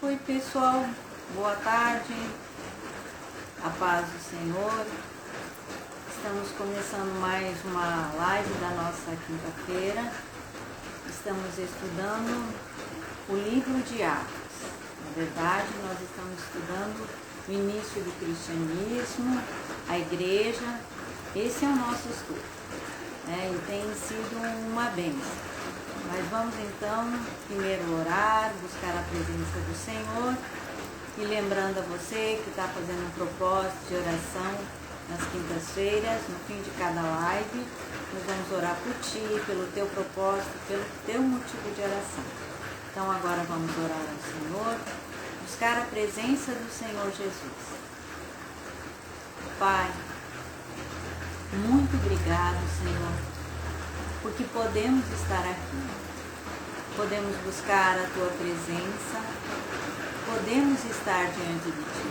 Oi pessoal, boa tarde, a paz do Senhor. Estamos começando mais uma live da nossa quinta-feira. Estamos estudando o livro de Atos. Na verdade, nós estamos estudando o início do cristianismo, a igreja. Esse é o nosso estudo, né? E tem sido uma bênção. Mas vamos então primeiro orar, buscar a presença do Senhor e lembrando a você que está fazendo um propósito de oração nas quintas-feiras, no fim de cada live, nós vamos orar por ti, pelo teu propósito, pelo teu motivo de oração. Então agora vamos orar ao Senhor, buscar a presença do Senhor Jesus. Pai, muito obrigado, Senhor, porque podemos estar aqui, podemos buscar a Tua presença, podemos estar diante de Ti.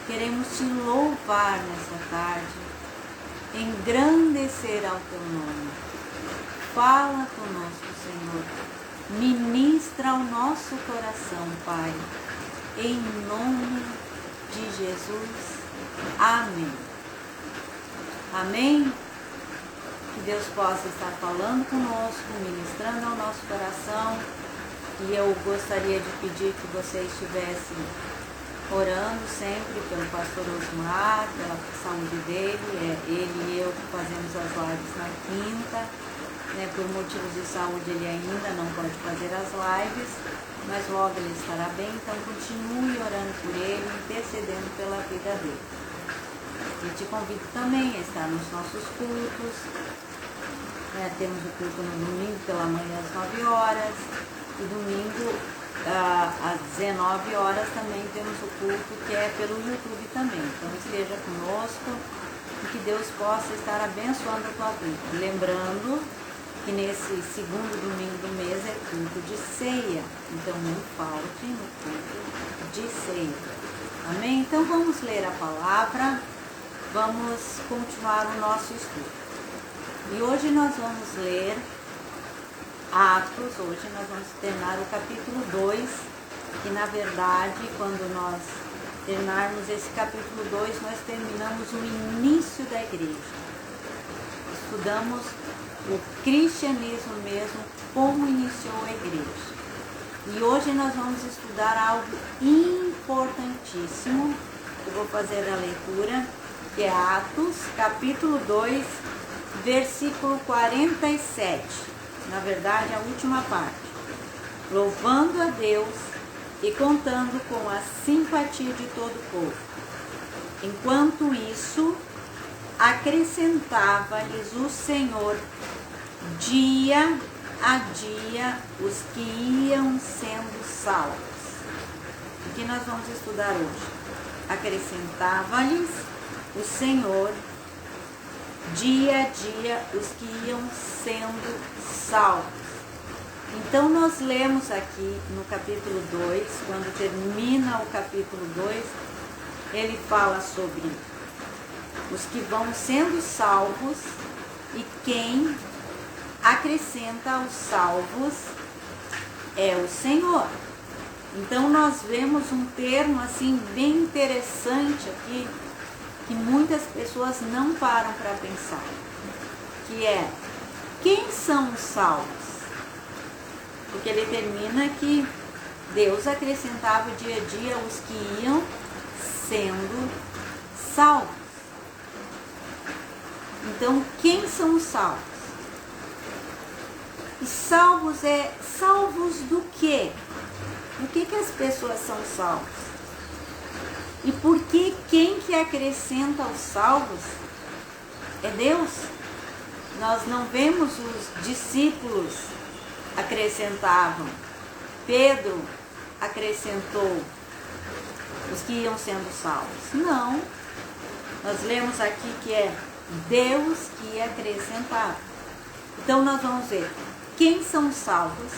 Queremos Te louvar nessa tarde, engrandecer ao Teu nome. Fala conosco, Senhor, ministra ao nosso coração, Pai, em nome de Jesus. Amém. Amém? Que Deus possa estar falando conosco, ministrando ao nosso coração. E eu gostaria de pedir que vocês estivessem orando sempre pelo pastor Osmar, pela saúde dele. É ele e eu que fazemos as lives na quinta. Né? Por motivos de saúde ele ainda não pode fazer as lives, mas logo ele estará bem. Então continue orando por ele, intercedendo pela vida dele. E te convido também a estar nos nossos cultos. Temos o culto no domingo pela manhã às 9 horas e domingo às 19 horas também temos o culto que é pelo YouTube também. Então esteja conosco e que Deus possa estar abençoando a tua vida. Lembrando que nesse segundo domingo do mês é culto de ceia, então não falte no culto de ceia. Amém? Então vamos ler a palavra, vamos continuar o nosso estudo. E hoje nós vamos ler Atos, hoje nós vamos terminar o capítulo 2, que na verdade, quando nós terminarmos esse capítulo 2, nós terminamos o início da igreja. Estudamos o cristianismo mesmo, como iniciou a igreja. E hoje nós vamos estudar algo importantíssimo. Eu vou fazer a leitura, que é Atos, capítulo 2, versículo 47, na verdade a última parte. Louvando a Deus e contando com a simpatia de todo o povo. Enquanto isso, acrescentava-lhes o Senhor dia a dia os que iam sendo salvos. O que nós vamos estudar hoje? Acrescentava-lhes o Senhor dia a dia os que iam sendo salvos. Então nós lemos aqui no capítulo 2, quando termina o capítulo 2, ele fala sobre os que vão sendo salvos e quem acrescenta aos salvos é o Senhor. Então nós vemos um termo assim bem interessante aqui, que muitas pessoas não param para pensar, que é, quem são os salvos? Porque ele termina que Deus acrescentava dia a dia os que iam sendo salvos. Então, quem são os salvos? E salvos salvos do quê? Do que as pessoas são salvos? E por que quem que acrescenta os salvos é Deus? Nós não vemos os discípulos acrescentavam. Pedro acrescentou os que iam sendo salvos. Não. Nós lemos aqui que é Deus que acrescentava. Então nós vamos ver quem são salvos.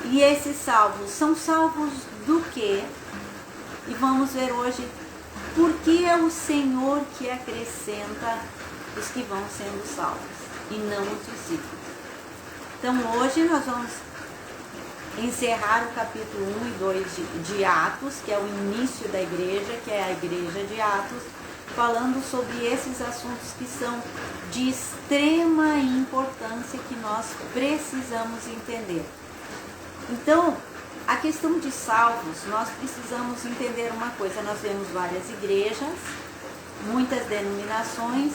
E esses salvos são salvos do quê? E vamos ver hoje por que é o Senhor que acrescenta os que vão sendo salvos e não os discípulos. Então hoje nós vamos encerrar o capítulo 1 e 2 de Atos, que é o início da igreja, que é a igreja de Atos, falando sobre esses assuntos que são de extrema importância, que nós precisamos entender. Então, a questão de salvos, nós precisamos entender uma coisa: nós vemos várias igrejas, muitas denominações,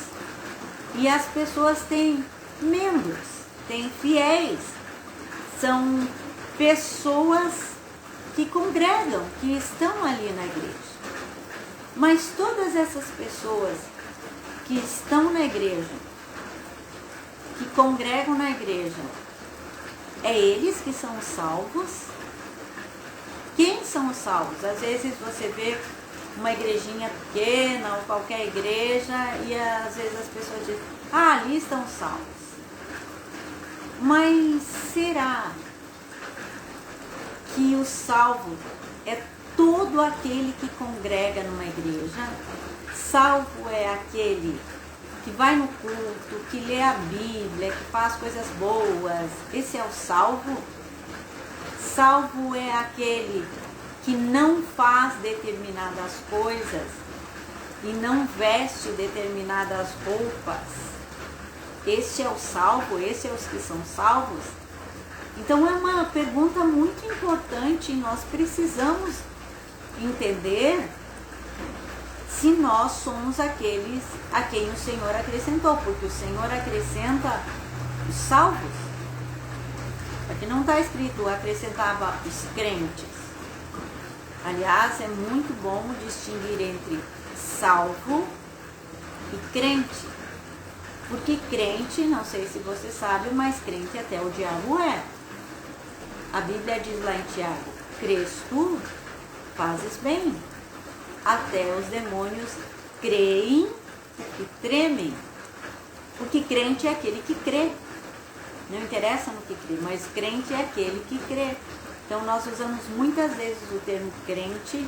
e as pessoas têm membros, têm fiéis, são pessoas que congregam, que estão ali na igreja. Mas todas essas pessoas que estão na igreja, que congregam na igreja, é eles que são salvos? Quem são os salvos? Às vezes você vê uma igrejinha pequena ou qualquer igreja e às vezes as pessoas dizem: ah, ali estão salvos. Mas será que o salvo é todo aquele que congrega numa igreja? Salvo é aquele que vai no culto, que lê a Bíblia, que faz coisas boas. Esse é o salvo? Salvo é aquele que não faz determinadas coisas e não veste determinadas roupas. Este é o salvo? Esse é os que são salvos? Então é uma pergunta muito importante e nós precisamos entender se nós somos aqueles a quem o Senhor acrescentou, porque o Senhor acrescenta os salvos. Aqui não está escrito acrescentava os crentes. Aliás, é muito bom distinguir entre salvo e crente. Porque crente, não sei se você sabe, mas crente até o diabo é. A Bíblia diz lá em Tiago: crês tu, fazes bem. Até os demônios creem e tremem. Porque crente é aquele que crê. Não interessa no que crê, mas crente é aquele que crê. Então nós usamos muitas vezes o termo crente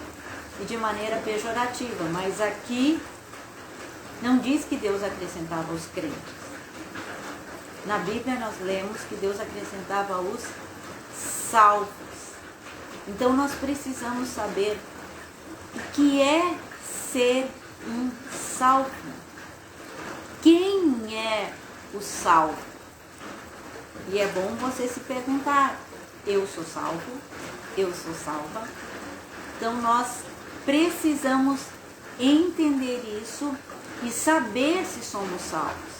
e de maneira pejorativa, mas aqui não diz que Deus acrescentava os crentes. Na Bíblia nós lemos que Deus acrescentava os salvos. Então nós precisamos saber o que é ser um salvo. Quem é o salvo? E é bom você se perguntar: eu sou salvo? Eu sou salva? Então nós precisamos entender isso e saber se somos salvos.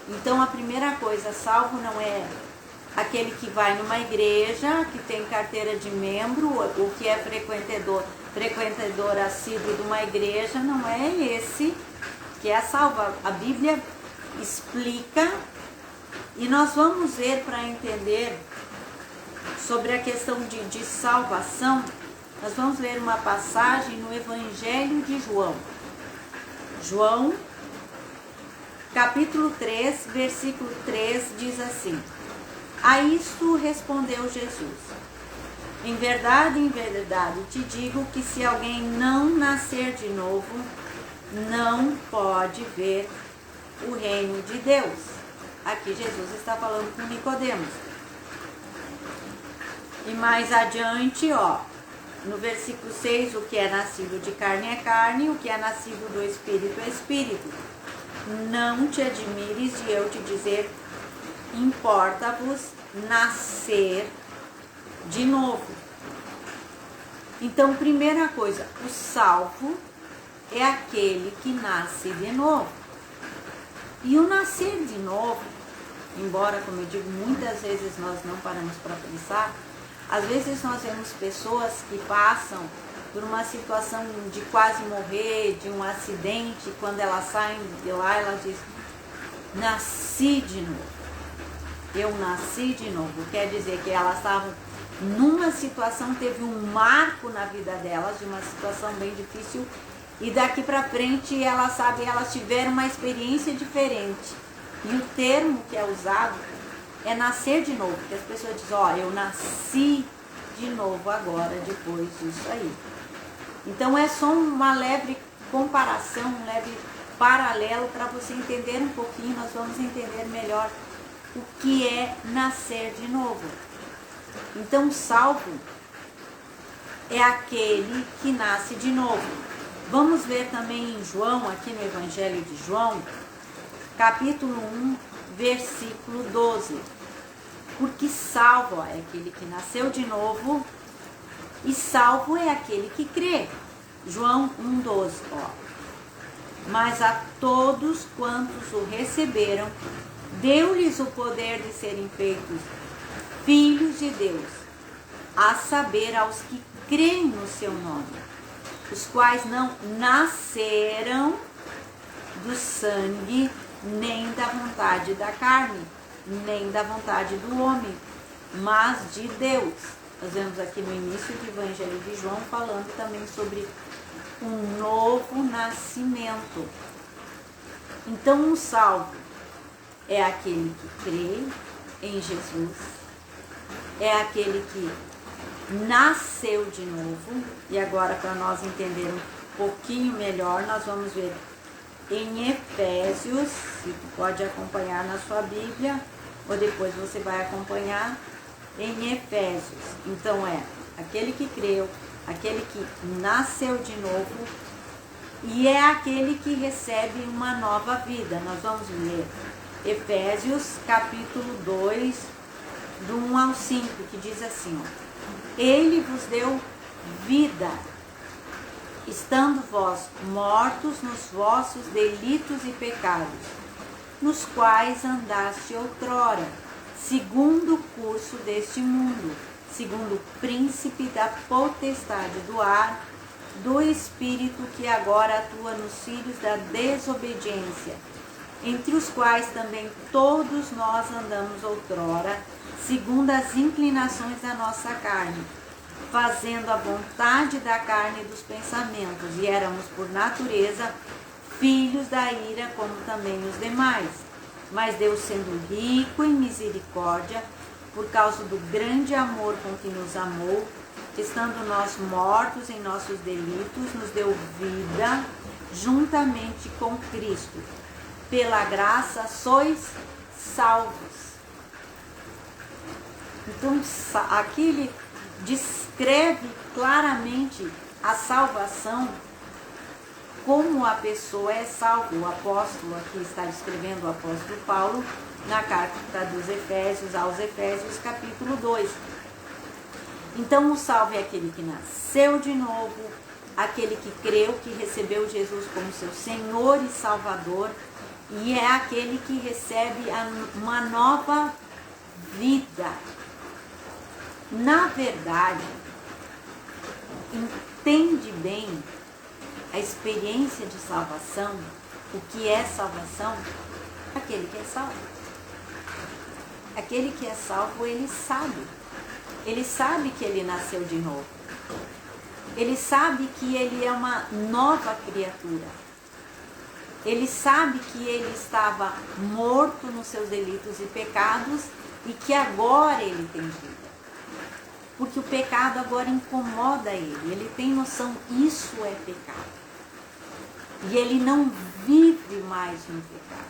Então a primeira coisa, salvo não é aquele que vai numa igreja, que tem carteira de membro, ou que é frequentador assíduo de uma igreja. Não é esse que é salvo. A Bíblia explica, e nós vamos ver, para entender sobre a questão de salvação, nós vamos ler uma passagem no Evangelho de João. João, capítulo 3, versículo 3, diz assim: a isto respondeu Jesus: em verdade, te digo que se alguém não nascer de novo, não pode ver o reino de Deus. Aqui Jesus está falando com Nicodemos. E mais adiante, no versículo 6, o que é nascido de carne é carne, o que é nascido do Espírito é Espírito. Não te admires de eu te dizer: importa-vos nascer de novo. Então, primeira coisa, o salvo é aquele que nasce de novo. E o nascer de novo, embora, como eu digo, muitas vezes nós não paramos para pensar, às vezes nós vemos pessoas que passam por uma situação de quase morrer, de um acidente, quando elas saem de lá, elas dizem: nasci de novo. Eu nasci de novo. Quer dizer que elas estavam numa situação, teve um marco na vida delas, de uma situação bem difícil, e daqui para frente elas sabem, elas tiveram uma experiência diferente. E o termo que é usado é nascer de novo, porque as pessoas dizem: eu nasci de novo agora, depois disso aí. Então é só uma leve comparação, um leve paralelo para você entender um pouquinho. Nós vamos entender melhor o que é nascer de novo. Então, salvo é aquele que nasce de novo. Vamos ver também em João, aqui no Evangelho de João, capítulo 1, versículo 12. Porque salvo é aquele que nasceu de novo e salvo é aquele que crê. João 1,12, Mas a todos quantos o receberam, deu-lhes o poder de serem feitos filhos de Deus, a saber, aos que creem no seu nome, os quais não nasceram do sangue, nem da vontade da carne, nem da vontade do homem, mas de Deus. Nós vemos aqui no início do Evangelho de João falando também sobre um novo nascimento. Então, o salvo é aquele que crê em Jesus, é aquele que nasceu de novo. E agora, para nós entender um pouquinho melhor, nós vamos ver em Efésios, se tu pode acompanhar na sua Bíblia, ou depois você vai acompanhar em Efésios. Então é aquele que creu, aquele que nasceu de novo e é aquele que recebe uma nova vida. Nós vamos ler Efésios capítulo 2, do 1 ao 5, que diz assim, Ele vos deu vida, estando vós mortos nos vossos delitos e pecados, nos quais andaste outrora, segundo o curso deste mundo, segundo o príncipe da potestade do ar, do espírito que agora atua nos filhos da desobediência, entre os quais também todos nós andamos outrora, segundo as inclinações da nossa carne, fazendo a vontade da carne e dos pensamentos, e éramos por natureza filhos da ira, como também os demais. Mas Deus, sendo rico em misericórdia, por causa do grande amor com que nos amou, estando nós mortos em nossos delitos, nos deu vida juntamente com Cristo. Pela graça sois salvos. Então, aqui ele descreve claramente a salvação, como a pessoa é salva. O apóstolo aqui está descrevendo o apóstolo Paulo na carta dos Efésios aos Efésios, capítulo 2. Então, o salvo é aquele que nasceu de novo, aquele que creu, que recebeu Jesus como seu Senhor e Salvador, e é aquele que recebe uma nova vida. Na verdade, entende bem a experiência de salvação, o que é salvação, aquele que é salvo. Aquele que é salvo, ele sabe que ele nasceu de novo. Ele sabe que ele é uma nova criatura. Ele sabe que ele estava morto nos seus delitos e pecados e que agora ele tem vida. Porque o pecado agora incomoda ele. Ele tem noção, isso é pecado. E ele não vive mais no pecado.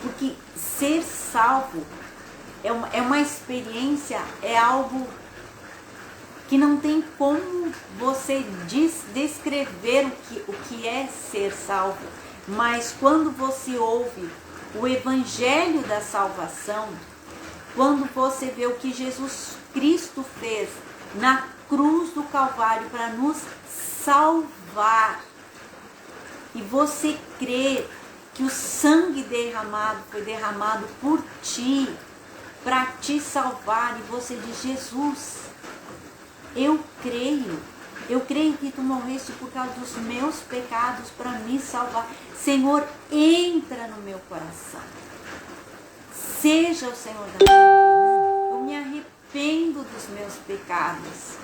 Porque ser salvo é uma experiência, é algo que não tem como você descrever o que é ser salvo. Mas quando você ouve o evangelho da salvação, quando você vê o que Jesus Cristo fez na cruz do Calvário para nos salvar, e você crê que o sangue derramado foi derramado por ti, para te salvar, e você diz, Jesus, eu creio que tu morreste por causa dos meus pecados para me salvar. Senhor, entra no meu coração. Seja o Senhor da minha vida. Eu me arrependo dos meus pecados.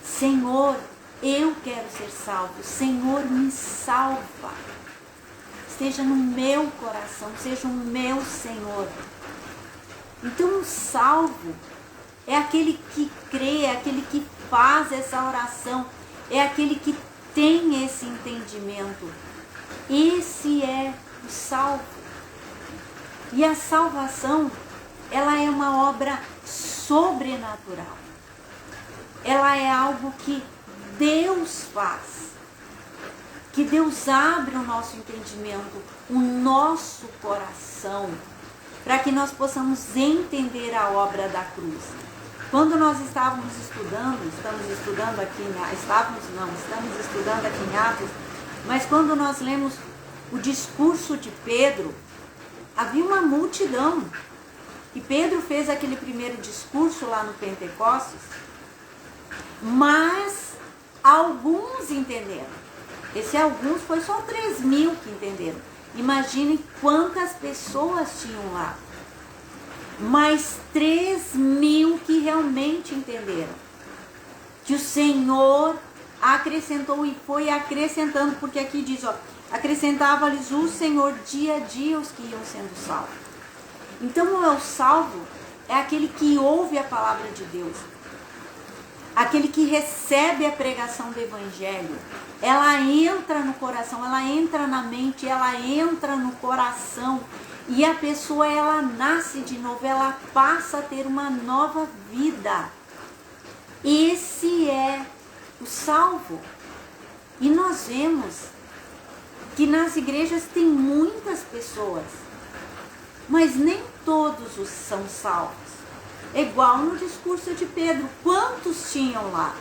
Senhor, eu quero ser salvo. Senhor, me salva. Esteja no meu coração, seja o meu Senhor. Então, o salvo é aquele que crê, é aquele que faz essa oração, é aquele que tem esse entendimento. Esse é o salvo. E a salvação ela é uma obra sobrenatural. Ela é algo que Deus faz. Que Deus abre o nosso entendimento, o nosso coração, para que nós possamos entender a obra da cruz. Quando nós estamos estudando aqui em Atos, mas quando nós lemos o discurso de Pedro, havia uma multidão. E Pedro fez aquele primeiro discurso lá no Pentecostes, mas alguns entenderam. Esse alguns foi só 3.000 que entenderam. Imaginem quantas pessoas tinham lá. Mas 3.000 que realmente entenderam. Que o Senhor acrescentou e foi acrescentando, porque aqui diz, ó, acrescentava-lhes o Senhor dia a dia os que iam sendo salvos. Então o salvo é aquele que ouve a palavra de Deus, aquele que recebe a pregação do Evangelho. Ela entra no coração, ela entra na mente, ela entra no coração. E a pessoa, ela nasce de novo, ela passa a ter uma nova vida. Esse é o salvo. E nós vemos que nas igrejas tem muitas pessoas, mas nem todos os são salvos. É igual no discurso de Pedro, quantos tinham lá?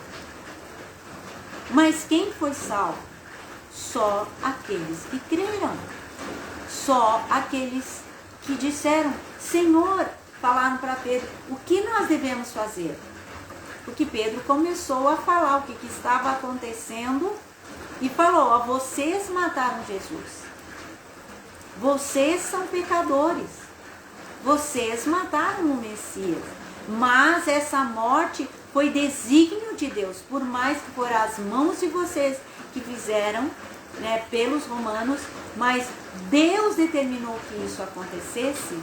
Mas quem foi salvo? Só aqueles que creram. Só aqueles que disseram, Senhor, falaram para Pedro, o que nós devemos fazer? Porque Pedro começou a falar o que estava acontecendo e falou, ó, vocês mataram Jesus. Vocês são pecadores. Vocês mataram o Messias. Mas essa morte foi desígnio de Deus, por mais que foram as mãos de vocês que fizeram, né, pelos romanos, mas Deus determinou que isso acontecesse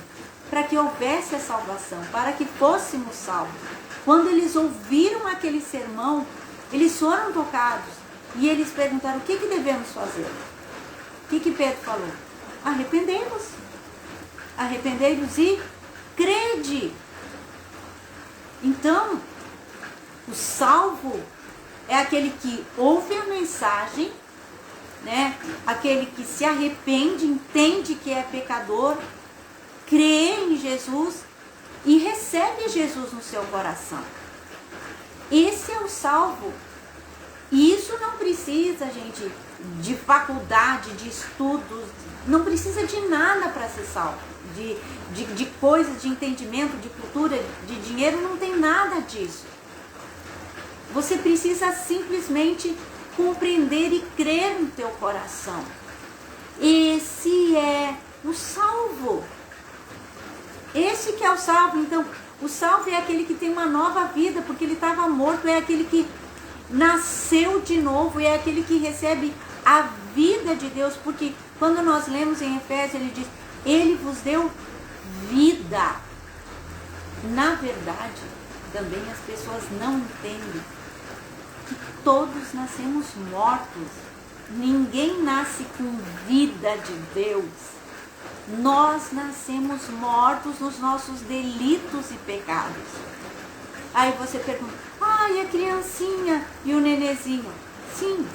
para que houvesse a salvação, para que fôssemos salvos. Quando eles ouviram aquele sermão, eles foram tocados e eles perguntaram, o que devemos fazer? O que Pedro falou? Arrependei-vos. Arrependei-vos e crede. Então, o salvo é aquele que ouve a mensagem, né? Aquele que se arrepende, entende que é pecador, crê em Jesus e recebe Jesus no seu coração. Esse é o salvo. E isso não precisa, gente, de faculdade, de estudos, não precisa de nada para ser salvo. De coisas, de entendimento, de cultura, de dinheiro, não tem nada disso. Você precisa simplesmente compreender e crer no teu coração. Esse é o salvo. Esse que é o salvo. Então, o salvo é aquele que tem uma nova vida, porque ele estava morto, é aquele que nasceu de novo, é aquele que recebe a vida de Deus, porque quando nós lemos em Efésios, ele diz, ele vos deu vida. Na verdade, também as pessoas não entendem que todos nascemos mortos. Ninguém nasce com vida de Deus. Nós nascemos mortos nos nossos delitos e pecados. Aí você pergunta, e a criancinha e o nenezinho? Sim,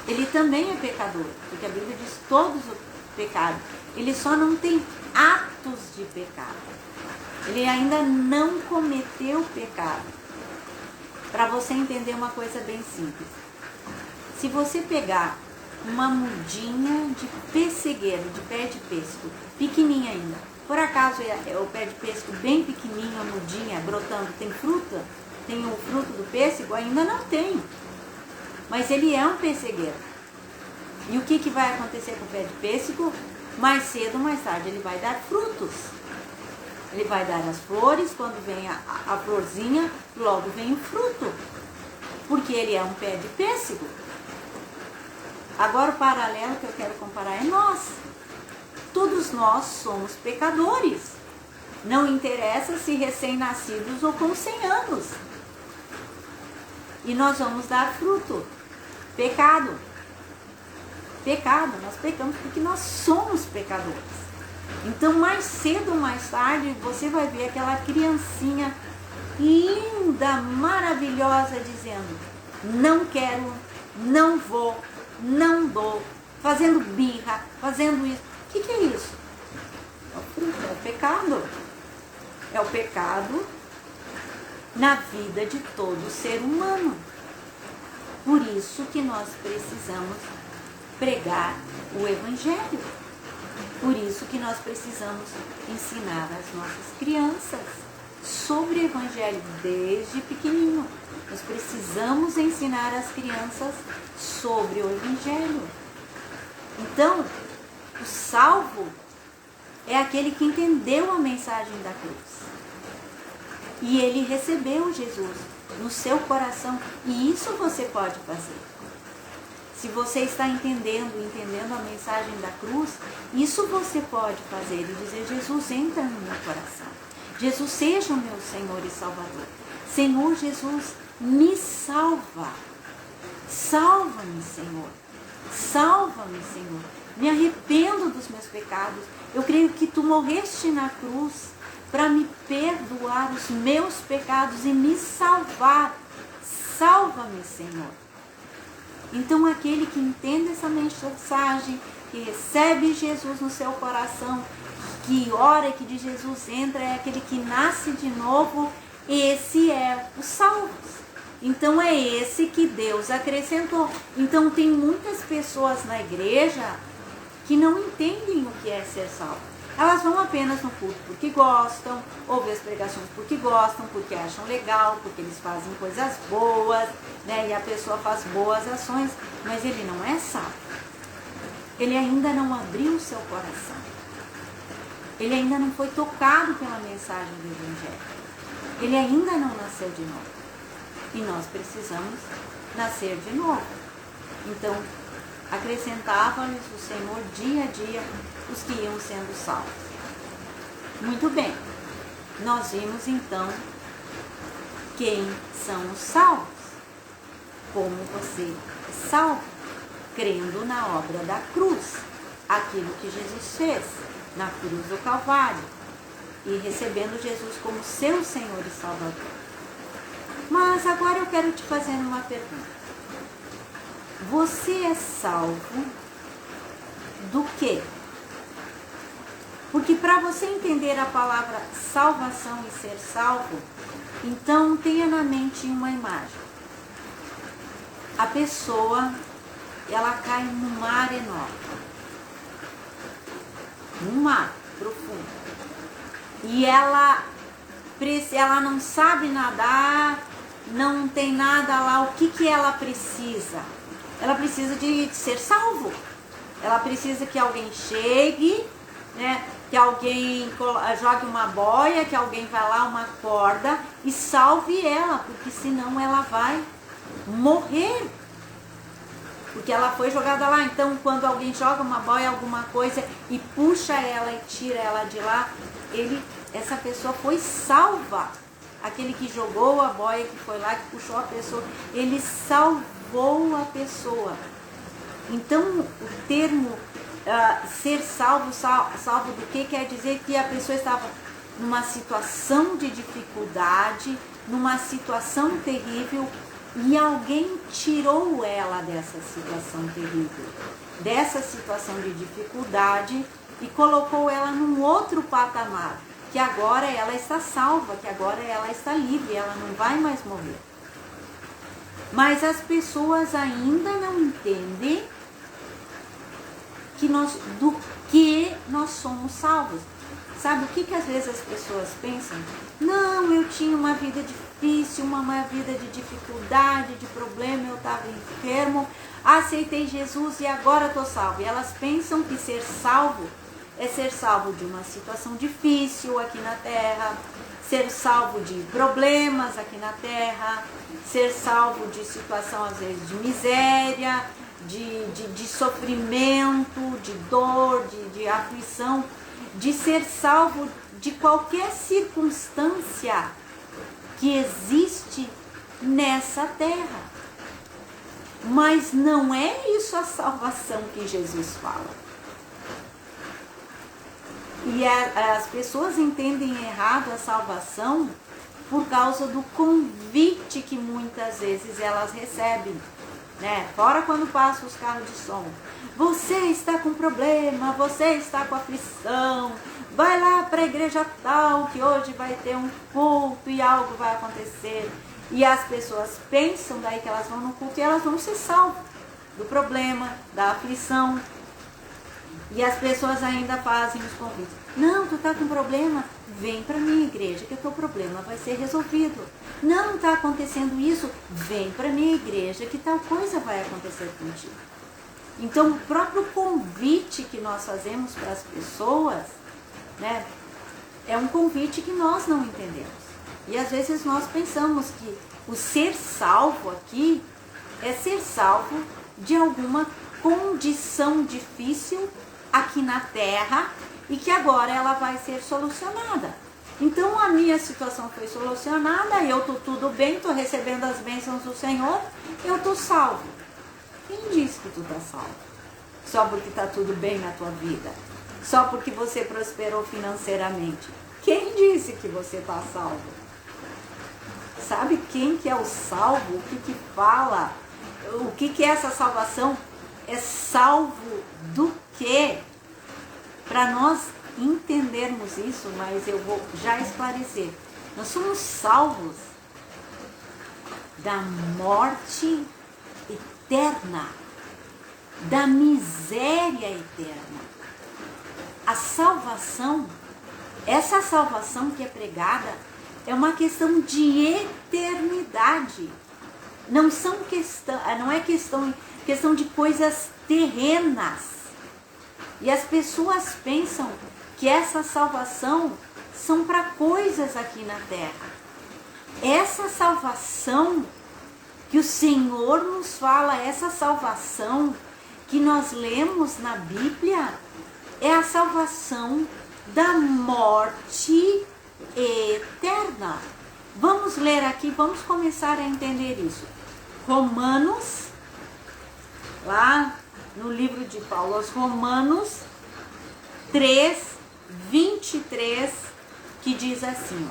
ele também é pecador, porque a Bíblia diz todos o pecado. Ele só não tem atos de pecado. Ele ainda não cometeu pecado. Para você entender uma coisa bem simples. Se você pegar uma mudinha de pessegueiro, de pé de pêssego, pequenininha ainda, por acaso é o pé de pêssego bem pequenininho, a mudinha brotando, tem fruta? Tem o fruto do pêssego? Ainda não tem. Mas ele é um pessegueiro. E o que vai acontecer com o pé de pêssego? Mais cedo ou mais tarde ele vai dar frutos. Ele vai dar as flores, quando vem a florzinha, logo vem o fruto. Porque ele é um pé de pêssego. Agora o paralelo que eu quero comparar é nós. Todos nós somos pecadores. Não interessa se recém-nascidos ou com 100 anos. E nós vamos dar fruto. Pecado. Pecado, nós pecamos porque nós somos pecadores. Então, mais cedo ou mais tarde, você vai ver aquela criancinha linda, maravilhosa, dizendo: não quero, não vou, não dou, fazendo birra, fazendo isso. O que é isso? É o fruto, é o pecado. É o pecado na vida de todo ser humano. Por isso que nós precisamos pregar o Evangelho. Por isso que nós precisamos ensinar as nossas crianças sobre o Evangelho desde pequenininho. Nós precisamos ensinar as crianças sobre o Evangelho. Então, o salvo é aquele que entendeu a mensagem da cruz. E ele recebeu Jesus no seu coração. E isso você pode fazer. Se você está entendendo a mensagem da cruz, isso você pode fazer e dizer: Jesus, entra no meu coração. Jesus, seja o meu Senhor e Salvador. Senhor Jesus, me salva. Salva-me, Senhor. Salva-me, Senhor. Me arrependo dos meus pecados. Eu creio que tu morreste na cruz para me perdoar os meus pecados e me salvar. Salva-me, Senhor. Então, aquele que entende essa mensagem, que recebe Jesus no seu coração, que ora e que de Jesus entra, é aquele que nasce de novo, esse é o salvo. Então, é esse que Deus acrescentou. Então, tem muitas pessoas na igreja que não entendem o que é ser salvo. Elas vão apenas no culto porque gostam, ouvem as pregações porque gostam, porque acham legal, porque eles fazem coisas boas, né? E a pessoa faz boas ações, mas ele não é salvo. Ele ainda não abriu o seu coração. Ele ainda não foi tocado pela mensagem do Evangelho. Ele ainda não nasceu de novo. E nós precisamos nascer de novo. Então, acrescentava-lhes o Senhor dia a dia os que iam sendo salvos. Muito bem, nós vimos então quem são os salvos. Como você é salvo? Crendo na obra da cruz, aquilo que Jesus fez na cruz do Calvário, e recebendo Jesus como seu Senhor e Salvador. Mas agora eu quero te fazer uma pergunta. Você é salvo do quê? Porque para você entender a palavra salvação e ser salvo, então tenha na mente uma imagem. A pessoa, ela cai num mar enorme. Num mar profundo. E ela não sabe nadar, não tem nada lá. O que ela precisa? Ela precisa de ser salvo. Ela precisa que alguém chegue, né? Que alguém jogue uma boia, que alguém vá lá, uma corda, e salve ela, porque senão ela vai morrer. Porque ela foi jogada lá. Então, quando alguém joga uma boia, alguma coisa, e puxa ela e tira ela de lá, essa pessoa foi salva. Aquele que jogou a boia, que foi lá, que puxou a pessoa, ele salvou a pessoa. Então, o termo ser salvo do que quer dizer que a pessoa estava numa situação de dificuldade, numa situação terrível, e alguém tirou ela dessa situação terrível, dessa situação de dificuldade, e colocou ela num outro patamar, que agora ela está salva, que agora ela está livre, ela não vai mais morrer. Mas as pessoas ainda não entendem do que nós somos salvos. Sabe o que às vezes as pessoas pensam? Não, eu tinha uma vida difícil, uma vida de dificuldade, de problema, eu estava enfermo, aceitei Jesus e agora estou salvo. E elas pensam que ser salvo é ser salvo de uma situação difícil aqui na Terra, ser salvo de problemas aqui na Terra, ser salvo de situação às vezes de miséria, de sofrimento, de dor, de aflição, de ser salvo de qualquer circunstância que existe nessa terra. Mas não é isso a salvação que Jesus fala. E as pessoas entendem errado a salvação por causa do convite que muitas vezes elas recebem, né? Fora quando passam os carros de som. Você está com problema, você está com aflição, vai lá para a igreja tal, que hoje vai ter um culto e algo vai acontecer. E as pessoas pensam daí que elas vão no culto e elas vão ser salvas do problema, da aflição. E as pessoas ainda fazem os convites. Não, tu tá com problema? Vem para minha igreja que o teu problema vai ser resolvido. Não está acontecendo isso? Vem para minha igreja que tal coisa vai acontecer contigo. Então, o próprio convite que nós fazemos para as pessoas, né, é um convite que nós não entendemos. E às vezes nós pensamos que o ser salvo aqui é ser salvo de alguma condição difícil aqui na terra e que agora ela vai ser solucionada. Então a minha situação foi solucionada, eu estou tudo bem, estou recebendo as bênçãos do Senhor, eu estou salvo. Quem disse que tu está salvo? Só porque está tudo bem na tua vida? Só porque você prosperou financeiramente? Quem disse que você está salvo? Sabe quem que é o salvo? O que fala? O que é essa salvação? É salvo do quê? Para nós entendermos isso, mas eu vou já esclarecer. Nós somos salvos da morte eterna, da miséria eterna. A salvação, essa salvação que é pregada, é uma questão de eternidade. Não é questão de coisas terrenas. E as pessoas pensam que essa salvação são para coisas aqui na terra. Essa salvação que o Senhor nos fala, essa salvação que nós lemos na Bíblia, é a salvação da morte eterna. Vamos ler aqui, vamos começar a entender isso. Romanos, lá no livro de Paulo aos Romanos 3, 23, que diz assim: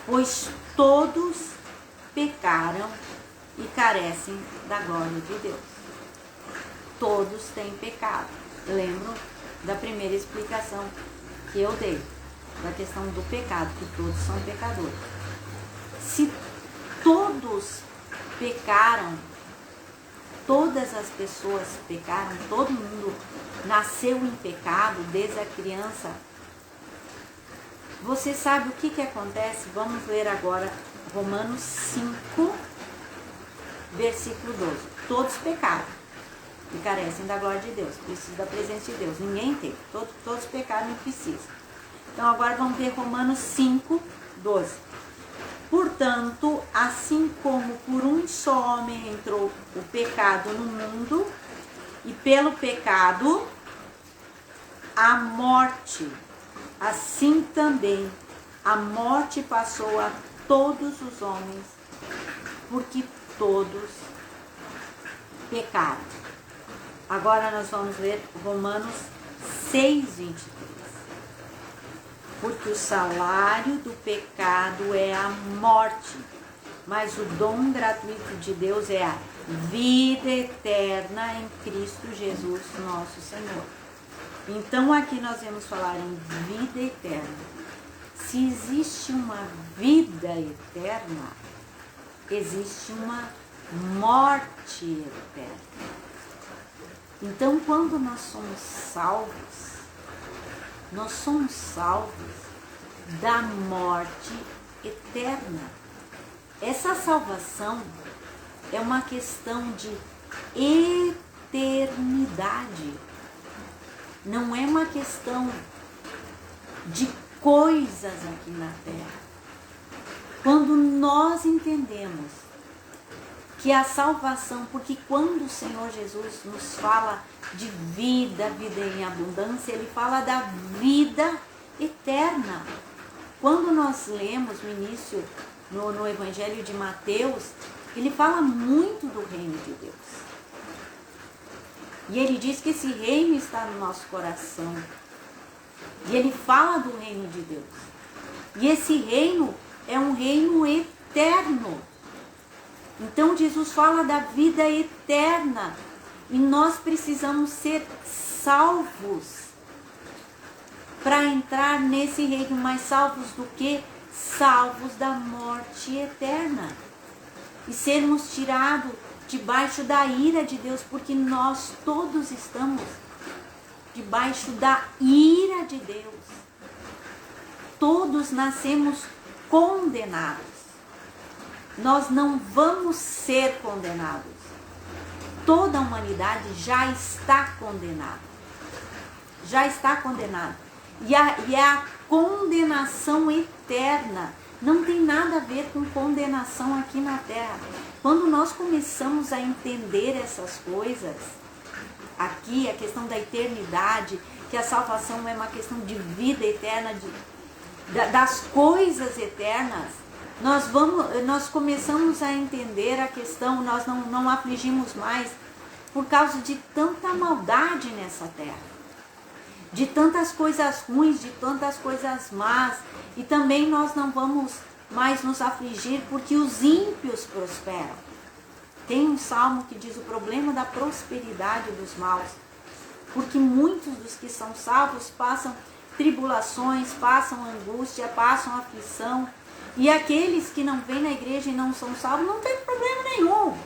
pois todos pecaram e carecem da glória de Deus. Todos têm pecado. Lembro da primeira explicação que eu dei, da questão do pecado, que todos são pecadores. Se todos pecaram, todas as pessoas pecaram, todo mundo nasceu em pecado desde a criança. Você sabe o que acontece? Vamos ler agora Romanos 5, versículo 12. Todos pecaram e carecem da glória de Deus, precisam da presença de Deus. Ninguém tem, todos pecaram e precisam. Então agora vamos ver Romanos 5, 12. Portanto, assim como por um só homem entrou o pecado no mundo, e pelo pecado a morte, assim também a morte passou a todos os homens, porque todos pecaram. Agora nós vamos ler Romanos 6, 23. Porque o salário do pecado é a morte, mas o dom gratuito de Deus é a vida eterna em Cristo Jesus, nosso Senhor. Então aqui nós vamos falar em vida eterna. Se existe uma vida eterna, existe uma morte eterna. Então quando nós somos salvos da morte eterna. Essa salvação é uma questão de eternidade. Não é uma questão de coisas aqui na terra. Quando nós entendemos que a salvação, porque quando o Senhor Jesus nos fala de vida em abundância, ele fala da vida eterna. Quando nós lemos no início, no Evangelho de Mateus, ele fala muito do reino de Deus. E ele diz que esse reino está no nosso coração. E ele fala do reino de Deus. E esse reino é um reino eterno. Então Jesus fala da vida eterna. E nós precisamos ser salvos para entrar nesse reino. Mais salvos do que? Salvos da morte eterna. E sermos tirados debaixo da ira de Deus, porque nós todos estamos debaixo da ira de Deus. Todos nascemos condenados. Nós não vamos ser condenados. Toda a humanidade já está condenada. Já está condenada. E a condenação eterna não tem nada a ver com condenação aqui na terra. Quando nós começamos a entender essas coisas, aqui a questão da eternidade, que a salvação é uma questão de vida eterna, das coisas eternas, nós começamos a entender a questão, nós não afligimos mais por causa de tanta maldade nessa terra, de tantas coisas ruins, de tantas coisas más, e também nós não vamos mais nos afligir porque os ímpios prosperam. Tem um salmo que diz o problema da prosperidade dos maus, porque muitos dos que são salvos passam tribulações, passam angústia, passam aflição, e aqueles que não vêm na igreja e não são salvos não tem problema nenhum.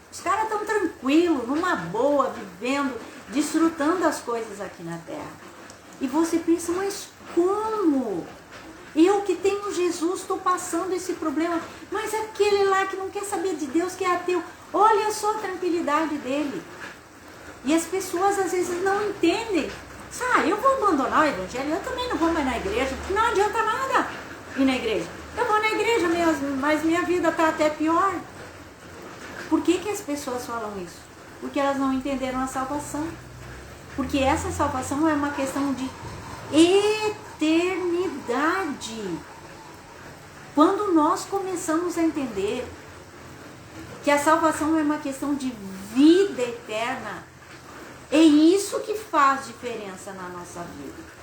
Os caras estão tranquilos, numa boa, vivendo, desfrutando as coisas aqui na terra. E você pensa, mas como? Eu que tenho Jesus estou passando esse problema, mas aquele lá que não quer saber de Deus, que é ateu, olha só a tranquilidade dele. E as pessoas às vezes não entendem. Eu vou abandonar o evangelho, eu também não vou mais na igreja, porque não adianta nada ir na igreja. Eu vou na igreja mesmo, mas minha vida está até pior. Por que as pessoas falam isso? Porque elas não entenderam a salvação. Porque essa salvação é uma questão de eternidade. Quando nós começamos a entender que a salvação é uma questão de vida eterna, é isso que faz diferença na nossa vida.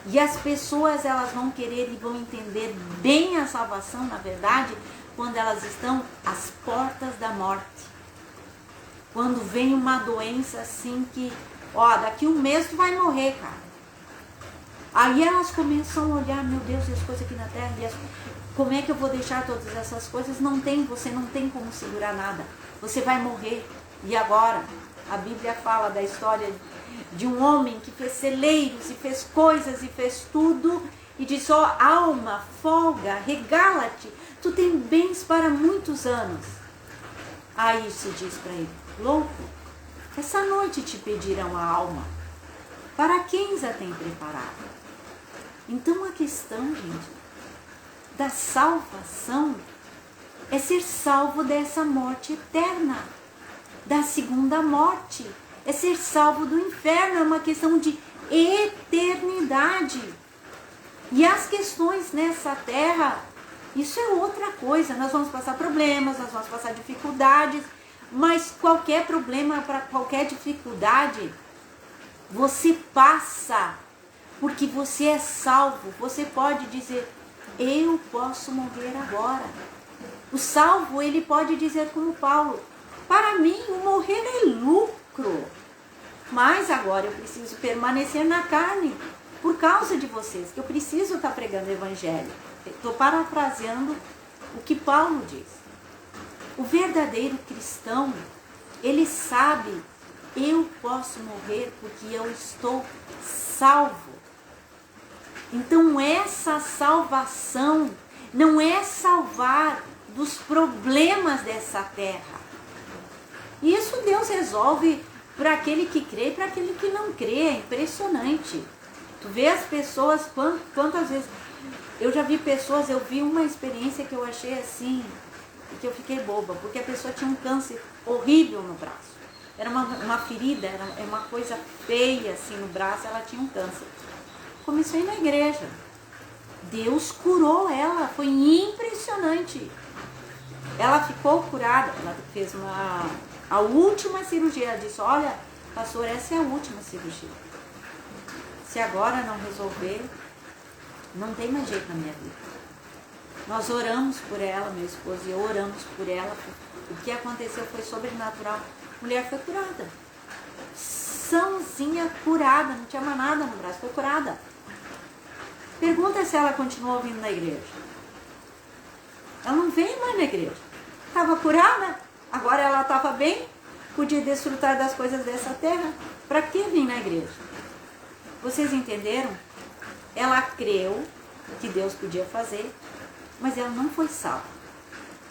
E as pessoas, elas vão querer e vão entender bem a salvação, na verdade, quando elas estão às portas da morte. Quando vem uma doença assim que, daqui um mês tu vai morrer, cara. Aí elas começam a olhar, meu Deus, e as coisas aqui na terra, como é que eu vou deixar todas essas coisas? Você não tem como segurar nada. Você vai morrer. E agora? A Bíblia fala da história de um homem que fez celeiros e fez coisas e fez tudo. E diz, alma, folga, regala-te. Tu tem bens para muitos anos. Aí se diz para ele, louco, essa noite te pedirão a alma. Para quem já tem preparado? Então a questão, gente, da salvação é ser salvo dessa morte eterna, da segunda morte, é ser salvo do inferno, é uma questão de eternidade. E as questões nessa terra, isso é outra coisa, nós vamos passar problemas, nós vamos passar dificuldades, mas qualquer problema, para qualquer dificuldade, você passa, porque você é salvo. Você pode dizer, eu posso morrer agora. O salvo, ele pode dizer como Paulo, para mim o morrer é lucro, mas agora eu preciso permanecer na carne, por causa de vocês, que eu preciso estar pregando o evangelho. Estou parafraseando o que Paulo diz. O verdadeiro cristão, ele sabe, eu posso morrer porque eu estou salvo. Então essa salvação não é salvar dos problemas dessa terra. Isso Deus resolve para aquele que crê e para aquele que não crê. É impressionante. Tu vê as pessoas, quantas vezes... Eu já vi pessoas, eu vi uma experiência que eu achei assim, que eu fiquei boba, porque a pessoa tinha um câncer horrível no braço. Era uma ferida, era uma coisa feia assim no braço, ela tinha um câncer. Comecei na igreja. Deus curou ela, foi impressionante. Ela ficou curada, ela fez a última cirurgia. Ela disse, olha, pastor, essa é a última cirurgia. Se agora não resolver, não tem mais jeito na minha vida. Nós oramos por ela, meu esposo e eu oramos por ela. O que aconteceu foi sobrenatural. A mulher foi curada. Sãozinha, curada, não tinha mais nada no braço, foi curada. Pergunta se ela continuou vindo na igreja. Ela não veio mais na igreja. Estava curada, agora ela estava bem, podia desfrutar das coisas dessa terra. Para que vir na igreja? Vocês entenderam? Ela creu que Deus podia fazer, mas ela não foi salva.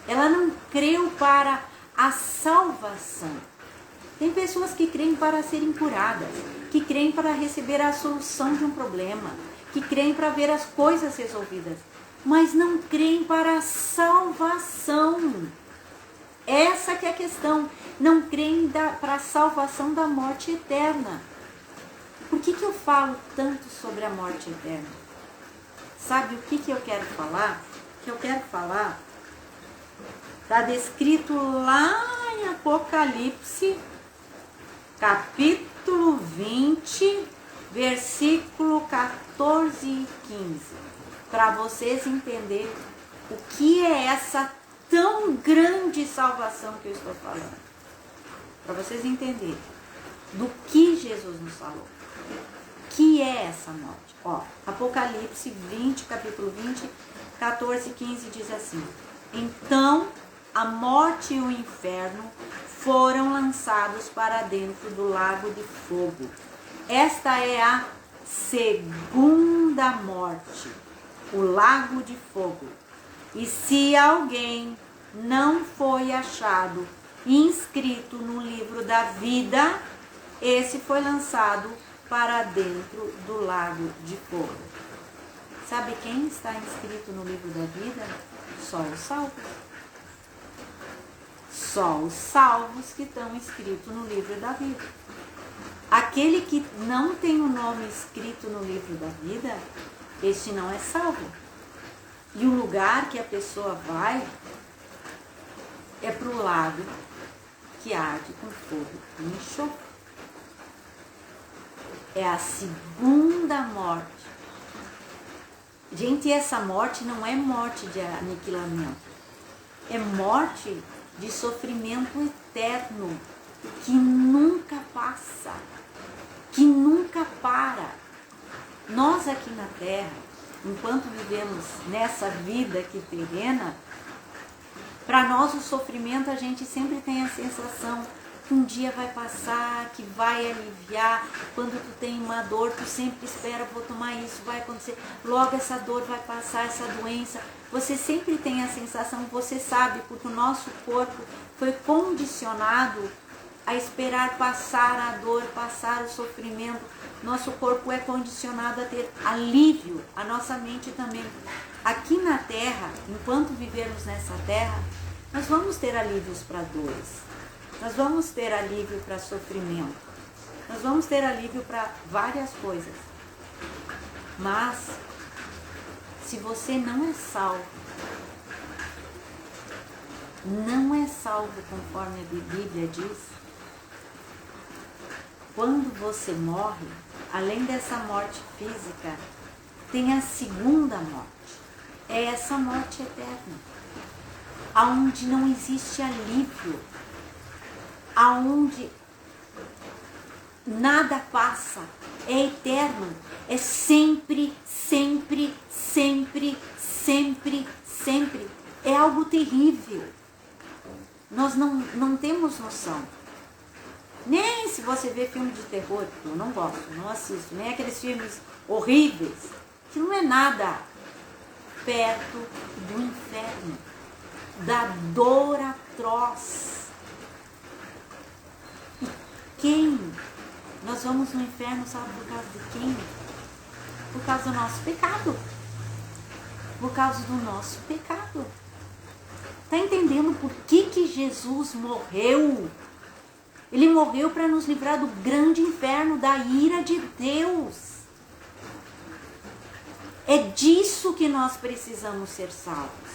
Ela não creu para a salvação. Tem pessoas que creem para serem curadas, que creem para receber a solução de um problema, que creem para ver as coisas resolvidas, mas não creem para a salvação. Essa que é a questão. Não creem para a salvação da morte eterna. Por que eu falo tanto sobre a morte eterna? Sabe o que eu quero falar? O que eu quero falar está descrito lá em Apocalipse, capítulo 20, versículo 14 e 15. Para vocês entenderem o que é essa tão grande salvação que eu estou falando. Para vocês entenderem do que Jesus nos falou. O que é essa morte? Ó, Apocalipse 20, capítulo 20, 14 e 15 diz assim: então a morte e o inferno foram lançados para dentro do lago de fogo. Esta é a segunda morte, o lago de fogo. E se alguém não foi achado inscrito no livro da vida, esse foi lançado para dentro do lago de fogo. Sabe quem está inscrito no livro da vida? Só os salvos. Só os salvos que estão inscritos no livro da vida. Aquele que não tem o nome escrito no livro da vida, este não é salvo. E o lugar que a pessoa vai é para o lago que arde com fogo e enxofre. É a segunda morte. Gente, essa morte não é morte de aniquilamento. É morte de sofrimento eterno, que nunca passa, que nunca para. Nós aqui na Terra, enquanto vivemos nessa vida aqui terrena, para nós o sofrimento, a gente sempre tem a sensação que um dia vai passar, que vai aliviar. Quando tu tem uma dor, tu sempre espera, vou tomar isso, vai acontecer, logo essa dor vai passar, essa doença. Você sempre tem a sensação, você sabe, porque o nosso corpo foi condicionado a esperar passar a dor, passar o sofrimento. Nosso corpo é condicionado a ter alívio, a nossa mente também. Aqui na Terra, enquanto vivermos nessa Terra, nós vamos ter alívios para dores. Nós vamos ter alívio para sofrimento. Nós vamos ter alívio para várias coisas. Mas, se você não é salvo, não é salvo conforme a Bíblia diz, quando você morre, além dessa morte física, tem a segunda morte. É essa morte eterna, aonde não existe alívio, aonde nada passa, é eterno, é sempre, sempre, sempre, sempre, sempre. É algo terrível. Nós não temos noção. Nem se você vê filme de terror, eu não gosto, não assisto, nem aqueles filmes horríveis, que não é nada perto do inferno, da dor atroz. E quem? Nós vamos no inferno, sabe por causa de quem? Por causa do nosso pecado. Por causa do nosso pecado. Está entendendo por que Jesus morreu? Ele morreu para nos livrar do grande inferno, da ira de Deus. É disso que nós precisamos ser salvos.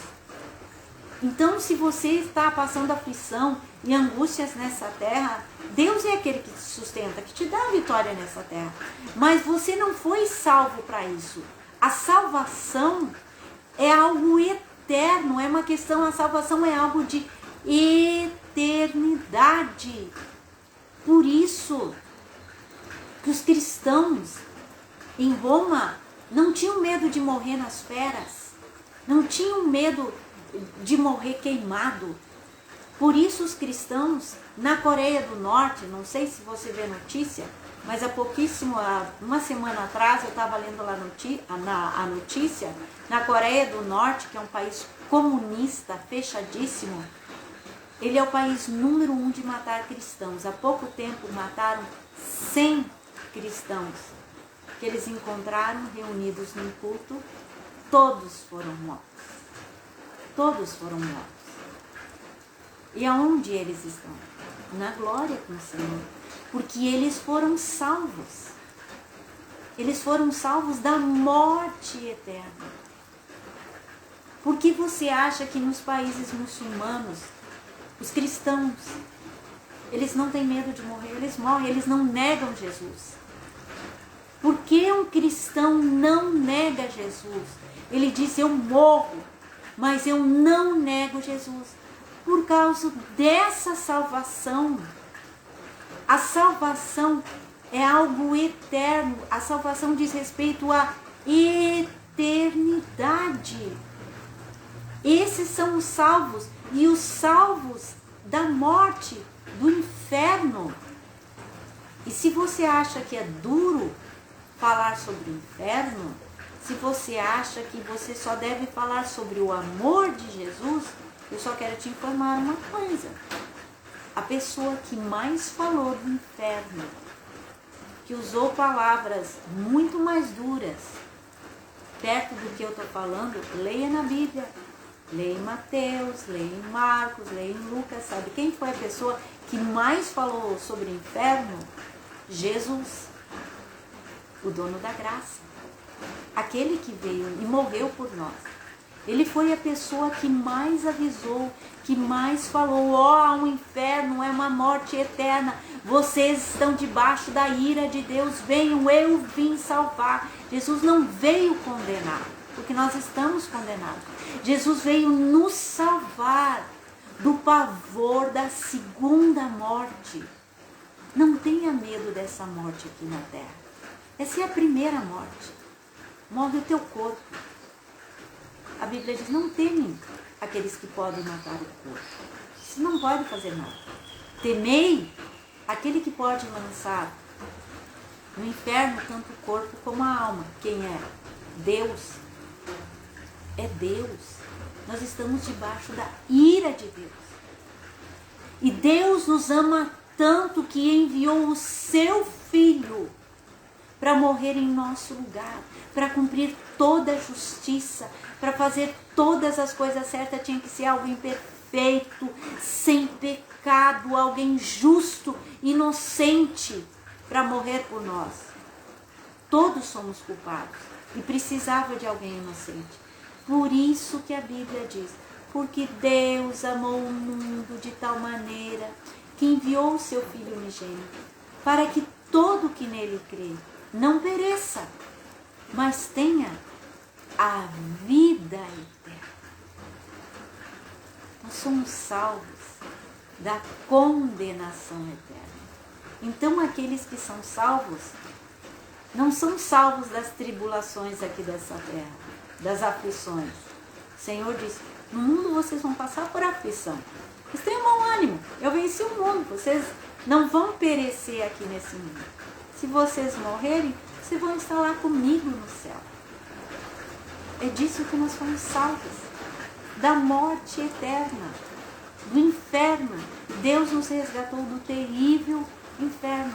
Então, se você está passando aflição e angústias nessa terra, Deus é aquele que te sustenta, que te dá a vitória nessa terra. Mas você não foi salvo para isso. A salvação é algo eterno, é uma questão, a salvação é algo de eternidade. Por isso que os cristãos em Roma não tinham medo de morrer nas feras, não tinham medo de morrer queimado. Por isso os cristãos na Coreia do Norte, não sei se você vê notícia, mas há uma semana atrás eu estava lendo lá a notícia, na Coreia do Norte, que é um país comunista, fechadíssimo, ele é o país número 1 de matar cristãos. Há pouco tempo mataram 100 cristãos que eles encontraram reunidos num culto, todos foram mortos. Todos foram mortos. E aonde eles estão? Na glória com o Senhor. Porque eles foram salvos. Eles foram salvos da morte eterna. Por que você acha que nos países muçulmanos, os cristãos, eles não têm medo de morrer? Eles morrem, eles não negam Jesus. Por que um cristão não nega Jesus? Ele diz, eu morro, mas eu não nego Jesus. Por causa dessa salvação. A salvação é algo eterno. A salvação diz respeito à eternidade. Esses são os salvos. E os salvos da morte, do inferno. E se você acha que é duro falar sobre o inferno, se você acha que você só deve falar sobre o amor de Jesus, eu só quero te informar uma coisa. A pessoa que mais falou do inferno, que usou palavras muito mais duras, perto do que eu estou falando, leia na Bíblia. Leia em Mateus, leia em Marcos, leia em Lucas, sabe? Quem foi a pessoa que mais falou sobre o inferno? Jesus, o dono da graça. Aquele que veio e morreu por nós. Ele foi a pessoa que mais avisou, que mais falou, ó, um inferno é uma morte eterna. Vocês estão debaixo da ira de Deus, venham, eu vim salvar. Jesus não veio condenar, porque nós estamos condenados. Jesus veio nos salvar do pavor da segunda morte. Não tenha medo dessa morte aqui na terra. Essa é a primeira morte. Morre o teu corpo. A Bíblia diz, não temem aqueles que podem matar o corpo. Isso não pode fazer nada. Temei aquele que pode lançar no inferno tanto o corpo como a alma. Quem é? Deus. É Deus. Nós estamos debaixo da ira de Deus. E Deus nos ama tanto que enviou o seu Filho para morrer em nosso lugar, para cumprir toda a justiça, para fazer todas as coisas certas. Tinha que ser alguém perfeito, sem pecado, alguém justo, inocente, para morrer por nós. Todos somos culpados e precisava de alguém inocente. Por isso que a Bíblia diz, porque Deus amou o mundo de tal maneira que enviou o seu Filho unigênito, para que todo que nele crê não pereça, mas tenha a vida eterna. Nós somos salvos da condenação eterna. Então aqueles que são salvos não são salvos das tribulações aqui dessa terra, das aflições. O Senhor diz, no mundo vocês vão passar por aflição. Mas tenham bom ânimo, eu venci o mundo, vocês não vão perecer aqui nesse mundo. Se vocês morrerem, vocês vão estar lá comigo no céu. É disso que nós fomos salvos, da morte eterna, do inferno. Deus nos resgatou do terrível inferno.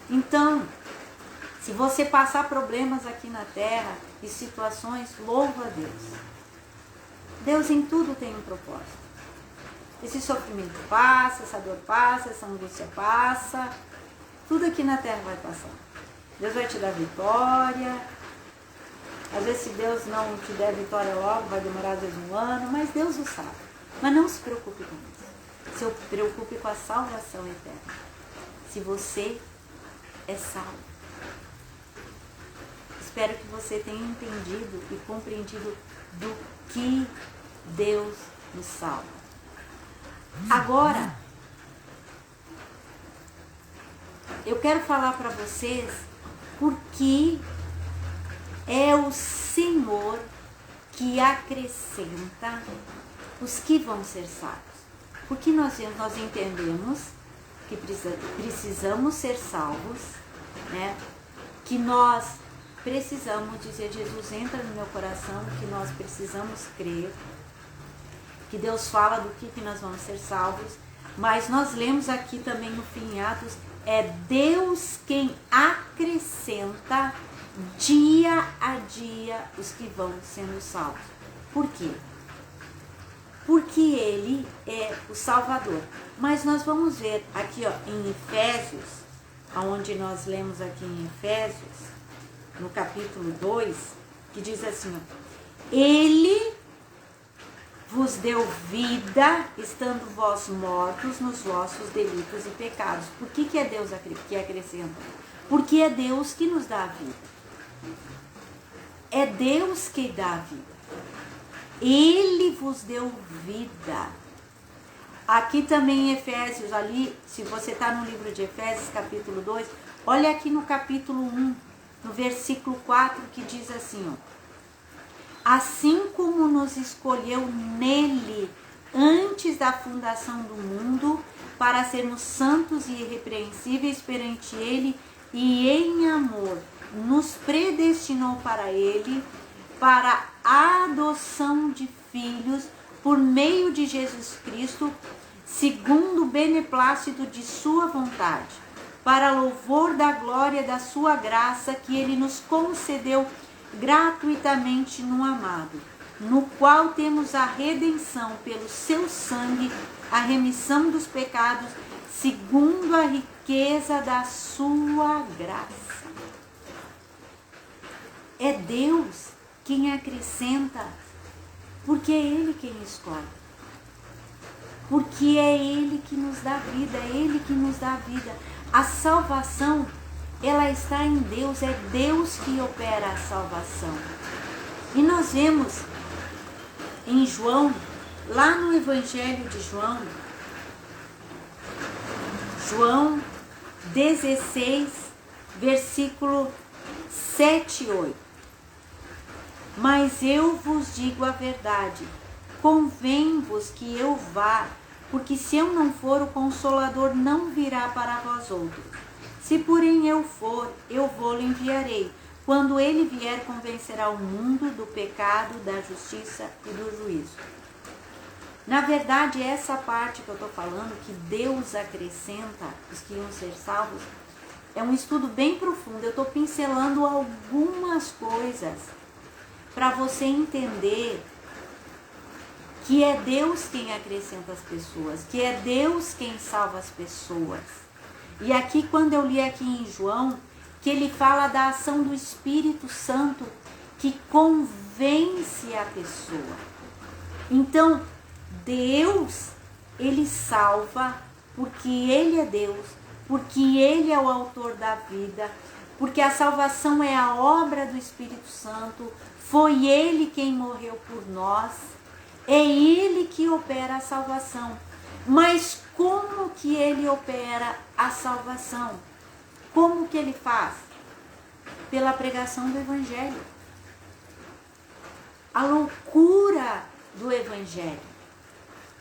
Então, se você passar problemas aqui na terra e situações, louva a Deus. Deus em tudo tem um propósito. Esse sofrimento passa, essa dor passa, essa angústia passa. Tudo aqui na terra vai passar. Deus vai te dar vitória. Às vezes, se Deus não te der vitória logo, vai demorar às vezes 1 ano, mas Deus o sabe. Mas não se preocupe com isso. Se preocupe com a salvação eterna. Se você é salvo. Espero que você tenha entendido e compreendido do que Deus nos salva. Agora, eu quero falar para vocês por que é o Senhor que acrescenta os que vão ser salvos. Porque nós entendemos que precisamos ser salvos, né? Que nós precisamos dizer, Jesus, entra no meu coração, que nós precisamos crer, que Deus fala do que nós vamos ser salvos, mas nós lemos aqui também no fim em Atos, é Deus quem acrescenta dia a dia os que vão sendo salvos. Por quê? Porque Ele é o Salvador. Mas nós vamos ver aqui em Efésios, onde nós lemos aqui em Efésios, no capítulo 2, que diz assim, Ele vos deu vida, estando vós mortos nos vossos delitos e pecados. Por que é Deus que acrescenta? Porque é Deus que nos dá a vida. É Deus que dá a vida. Ele vos deu vida. Aqui também em Efésios, ali, se você está no livro de Efésios, capítulo 2, olha aqui no capítulo 1, no versículo 4, que diz assim, assim como nos escolheu nele antes da fundação do mundo, para sermos santos e irrepreensíveis perante ele, e em amor nos predestinou para ele, para a adoção de filhos por meio de Jesus Cristo, segundo o beneplácito de sua vontade, para louvor da glória da sua graça que ele nos concedeu gratuitamente no amado, no qual temos a redenção pelo seu sangue, a remissão dos pecados, segundo a riqueza da sua graça. É Deus quem acrescenta, porque é Ele quem escolhe. Porque é Ele que nos dá vida, é Ele que nos dá vida. A salvação, ela está em Deus, é Deus que opera a salvação. E nós vemos em João, lá no Evangelho de João, João 16, versículo 7 e 8. Mas eu vos digo a verdade, convém-vos que eu vá, porque se eu não for, o Consolador não virá para vós outros. Se porém eu for, eu vou-lhe enviarei. Quando ele vier, convencerá o mundo do pecado, da justiça e do juízo. Na verdade, essa parte que eu estou falando, que Deus acrescenta os que iam ser salvos, é um estudo bem profundo. Eu estou pincelando algumas coisas para você entender que é Deus quem acrescenta as pessoas, que é Deus quem salva as pessoas. E aqui, quando eu li aqui em João, que ele fala da ação do Espírito Santo que convence a pessoa. Então, Deus, ele salva porque ele é Deus, porque ele é o autor da vida, porque a salvação é a obra do Espírito Santo, foi ele quem morreu por nós, é ele que opera a salvação. Mas como que ele opera a salvação? Como que ele faz? Pela pregação do Evangelho. A loucura do Evangelho.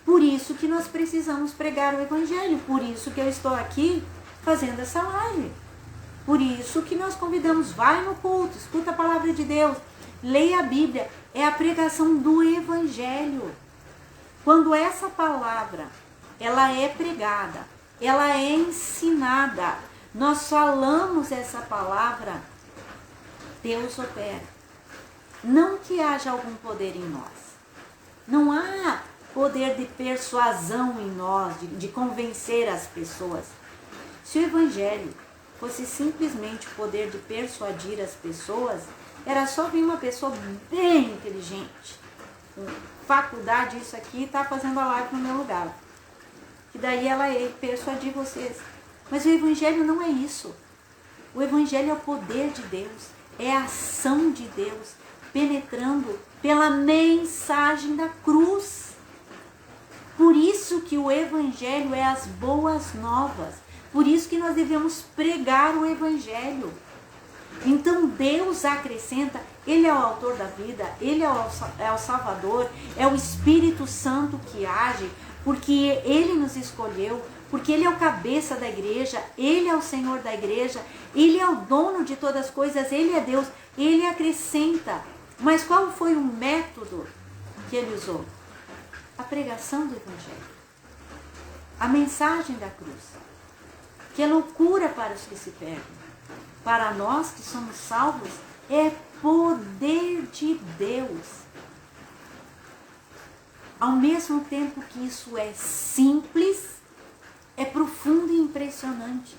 Por isso que nós precisamos pregar o Evangelho. Por isso que eu estou aqui fazendo essa live. Por isso que nós convidamos, vai no culto, escuta a palavra de Deus, leia a Bíblia. É a pregação do Evangelho. Quando essa palavra, ela é pregada, ela é ensinada, nós falamos essa palavra, Deus opera. Não que haja algum poder em nós. Não há poder de persuasão em nós, de convencer as pessoas. Se o Evangelho fosse simplesmente o poder de persuadir as pessoas, Era só vir uma pessoa bem inteligente, com faculdade, isso aqui, tá fazendo a live no meu lugar. E daí ela ia persuadir vocês. Mas o Evangelho não é isso. O Evangelho é o poder de Deus, é a ação de Deus, penetrando pela mensagem da cruz. Por isso que o Evangelho é as boas novas. Por isso que nós devemos pregar o Evangelho. Então Deus acrescenta, Ele é o autor da vida, Ele é o Salvador, é o Espírito Santo que age, porque Ele nos escolheu, porque Ele é o cabeça da igreja, Ele é o Senhor da igreja, Ele é o dono de todas as coisas, Ele é Deus, Ele acrescenta. Mas qual foi o método que Ele usou? A pregação do Evangelho, a mensagem da cruz, que é loucura para os que se perdem. Para nós que somos salvos, é poder de Deus. Ao mesmo tempo que isso é simples, é profundo e impressionante.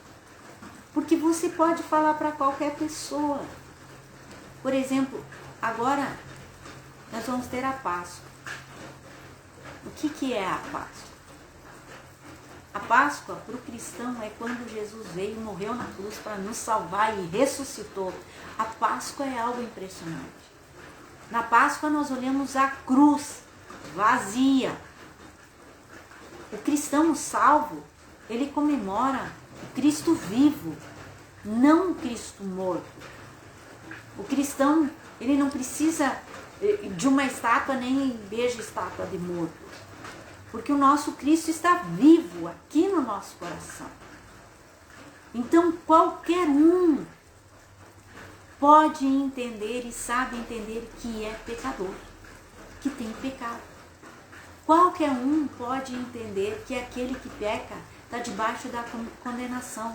Porque você pode falar para qualquer pessoa. Por exemplo, agora nós vamos ter a Páscoa. O que é a Páscoa? A Páscoa, para o cristão, é quando Jesus veio e morreu na cruz para nos salvar e ressuscitou. A Páscoa é algo impressionante. Na Páscoa nós olhamos a cruz vazia. O cristão salvo, ele comemora o Cristo vivo, não o Cristo morto. O cristão, ele não precisa de uma estátua, nem beija estátua de morto. Porque o nosso Cristo está vivo aqui no nosso coração. Então qualquer um pode entender e sabe entender que é pecador, que tem pecado. Qualquer um pode entender que aquele que peca está debaixo da condenação.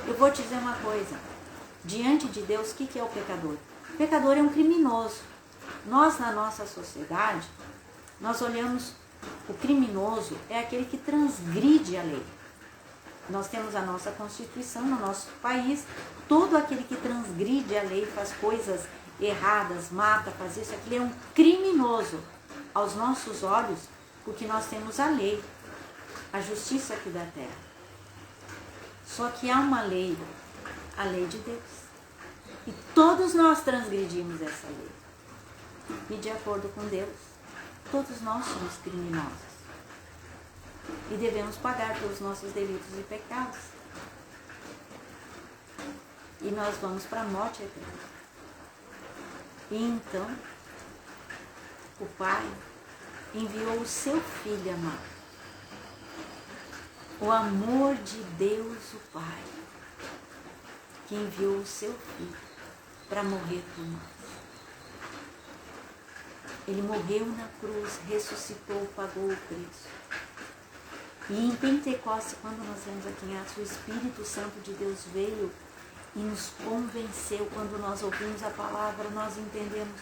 Eu vou te dizer uma coisa, diante de Deus, o que é o pecador? O pecador é um criminoso. Nós, na nossa sociedade, nós olhamos, o criminoso é aquele que transgride a lei. Nós temos a nossa Constituição no nosso país, todo aquele que transgride a lei, faz coisas erradas, mata, faz isso, aquele é um criminoso aos nossos olhos, porque nós temos a lei, a justiça aqui da terra. Só que há uma lei, a lei de Deus. E todos nós transgredimos essa lei. E de acordo com Deus, todos nós somos criminosos e devemos pagar pelos nossos delitos e pecados. E nós vamos para a morte eterna. E então, o Pai enviou o seu Filho amado. O amor de Deus, o Pai, que enviou o seu Filho para morrer por nós. Ele morreu na cruz, ressuscitou, pagou o preço. E em Pentecostes, quando nós vemos aqui em Atos, o Espírito Santo de Deus veio e nos convenceu. Quando nós ouvimos a palavra, nós entendemos.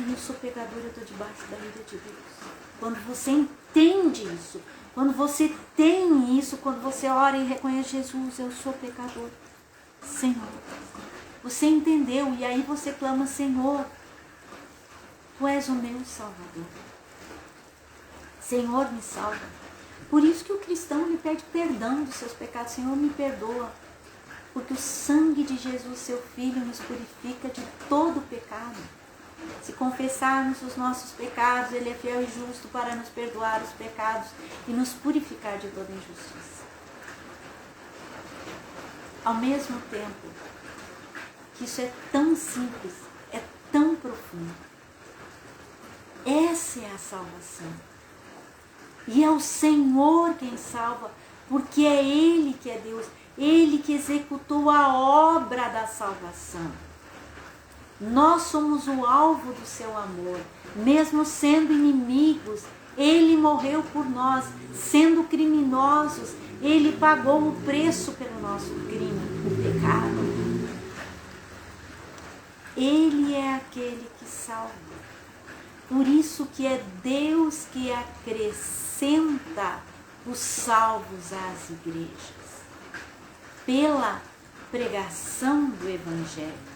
Eu sou pecador, eu estou debaixo da ira de Deus. Quando você entende isso, quando você tem isso, quando você ora e reconhece Jesus, eu sou pecador. Senhor, você entendeu e aí você clama, Senhor, Tu és o meu Salvador. Senhor, me salva. Por isso que o cristão lhe pede perdão dos seus pecados. Senhor, me perdoa. Porque o sangue de Jesus, seu Filho, nos purifica de todo pecado. Se confessarmos os nossos pecados, Ele é fiel e justo para nos perdoar os pecados e nos purificar de toda injustiça. Ao mesmo tempo que isso é tão simples, é tão profundo. Essa é a salvação. E é o Senhor quem salva, porque é Ele que é Deus, Ele que executou a obra da salvação. Nós somos o alvo do seu amor, mesmo sendo inimigos, Ele morreu por nós, sendo criminosos, Ele pagou o preço pelo nosso crime, o pecado. Ele é aquele que salva. Por isso que é Deus que acrescenta os salvos às igrejas. Pela pregação do Evangelho.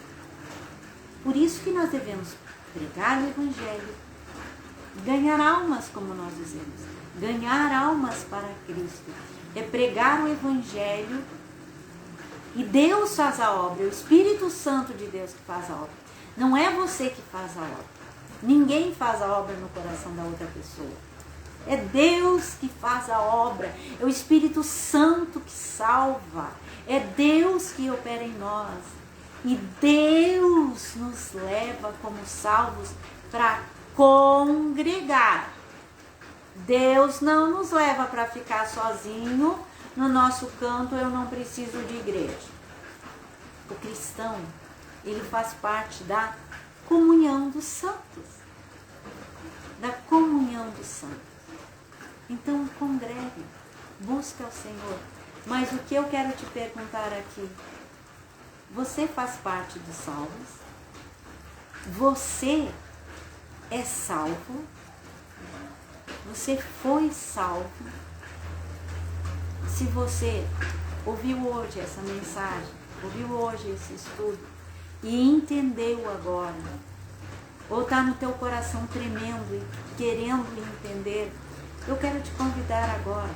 Por isso que nós devemos pregar o Evangelho, ganhar almas, como nós dizemos, ganhar almas para Cristo. É pregar o Evangelho e Deus faz a obra, é o Espírito Santo de Deus que faz a obra. Não é você que faz a obra. Ninguém faz a obra no coração da outra pessoa. É Deus que faz a obra, é o Espírito Santo que salva, é Deus que opera em nós. E Deus nos leva como salvos para congregar. Deus não nos leva para ficar sozinho no nosso canto, eu não preciso de igreja. O cristão, ele faz parte da comunhão dos santos. Da comunhão dos santos. Então congregue, busque ao Senhor. Mas o que eu quero te perguntar aqui, você faz parte dos salvos? Você é salvo? Você foi salvo? Se você ouviu hoje essa mensagem, ouviu hoje esse estudo e entendeu agora, ou está no teu coração tremendo e querendo entender, eu quero te convidar agora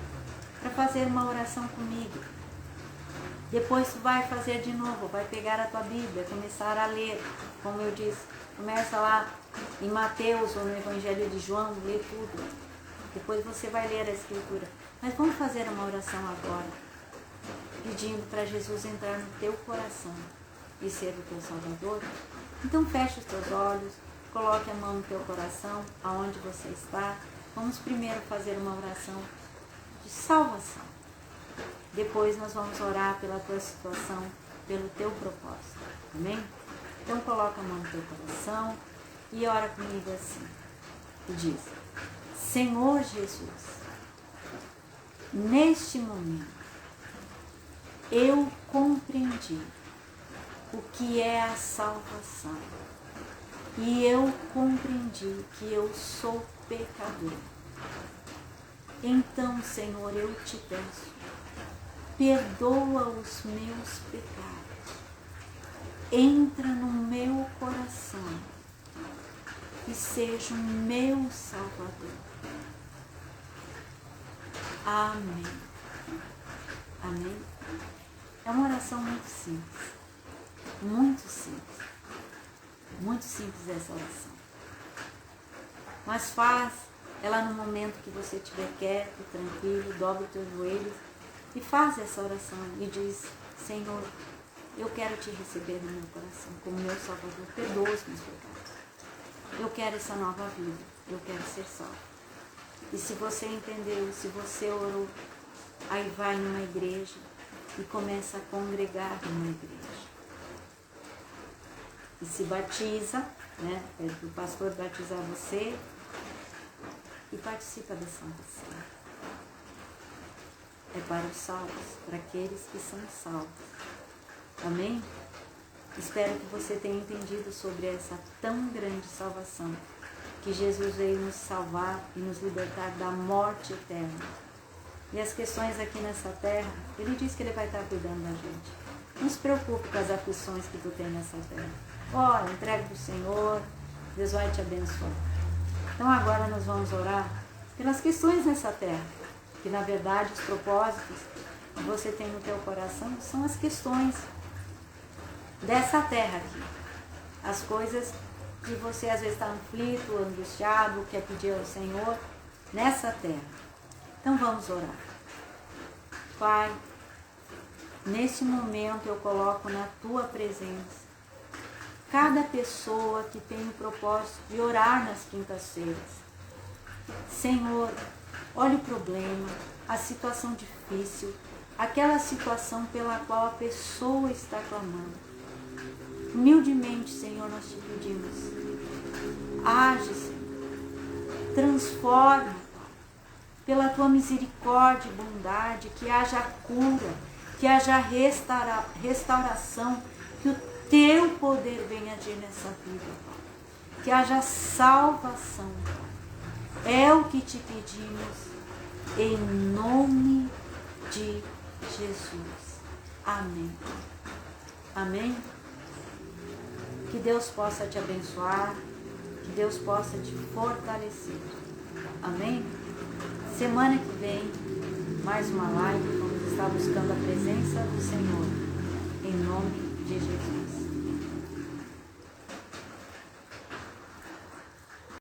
para fazer uma oração comigo. Depois tu vai fazer de novo, vai pegar a tua Bíblia, começar a ler, como eu disse, começa lá em Mateus ou no Evangelho de João, lê tudo. Depois você vai ler a Escritura. Mas vamos fazer uma oração agora, pedindo para Jesus entrar no teu coração e ser o teu Salvador. Então feche os teus olhos, coloque a mão no teu coração, aonde você está. Vamos primeiro fazer uma oração de salvação. Depois nós vamos orar pela tua situação, pelo teu propósito. Amém? Então coloca a mão no teu coração e ora comigo assim. E diz: Senhor Jesus, neste momento eu compreendi o que é a salvação. E eu compreendi que eu sou pecador. Então, Senhor, eu te peço, perdoa os meus pecados. Entra no meu coração e seja o meu Salvador. Amém. Amém. É uma oração muito simples. Muito simples. Muito simples essa oração. Mas faz ela no momento que você estiver quieto, tranquilo, dobra os teus joelhos e faz essa oração e diz: Senhor, eu quero te receber no meu coração como meu Salvador, perdoa os meus pecados. Eu quero essa nova vida, eu quero ser salvo. E se você entendeu, se você orou, aí vai numa igreja e começa a congregar numa igreja. E se batiza, né? O pastor batizar você e participa da Santa Ceia. É para os salvos, para aqueles que são salvos. Amém? Espero que você tenha entendido sobre essa tão grande salvação, que Jesus veio nos salvar e nos libertar da morte eterna. E as questões aqui nessa terra, Ele diz que Ele vai estar cuidando da gente. Não se preocupe com as aflições que tu tem nessa terra. Ora, entregue para o Senhor, Deus vai te abençoar. Então agora nós vamos orar pelas questões nessa terra, que na verdade os propósitos que você tem no teu coração são as questões dessa terra aqui. As coisas que você às vezes está aflito, angustiado, quer pedir ao Senhor nessa terra. Então vamos orar. Pai, neste momento eu coloco na tua presença cada pessoa que tem o propósito de orar nas quintas-feiras. Senhor, olha o problema, a situação difícil, aquela situação pela qual a pessoa está clamando. Humildemente, Senhor, nós te pedimos, age, Senhor, transforma, Pai, pela tua misericórdia e bondade, que haja cura, que haja restauração, que o teu poder venha agir nessa vida, Pai. Que haja salvação, Pai. É o que te pedimos, em nome de Jesus. Amém. Amém? Que Deus possa te abençoar, que Deus possa te fortalecer. Amém? Semana que vem, mais uma live, vamos estar buscando a presença do Senhor, em nome de Jesus.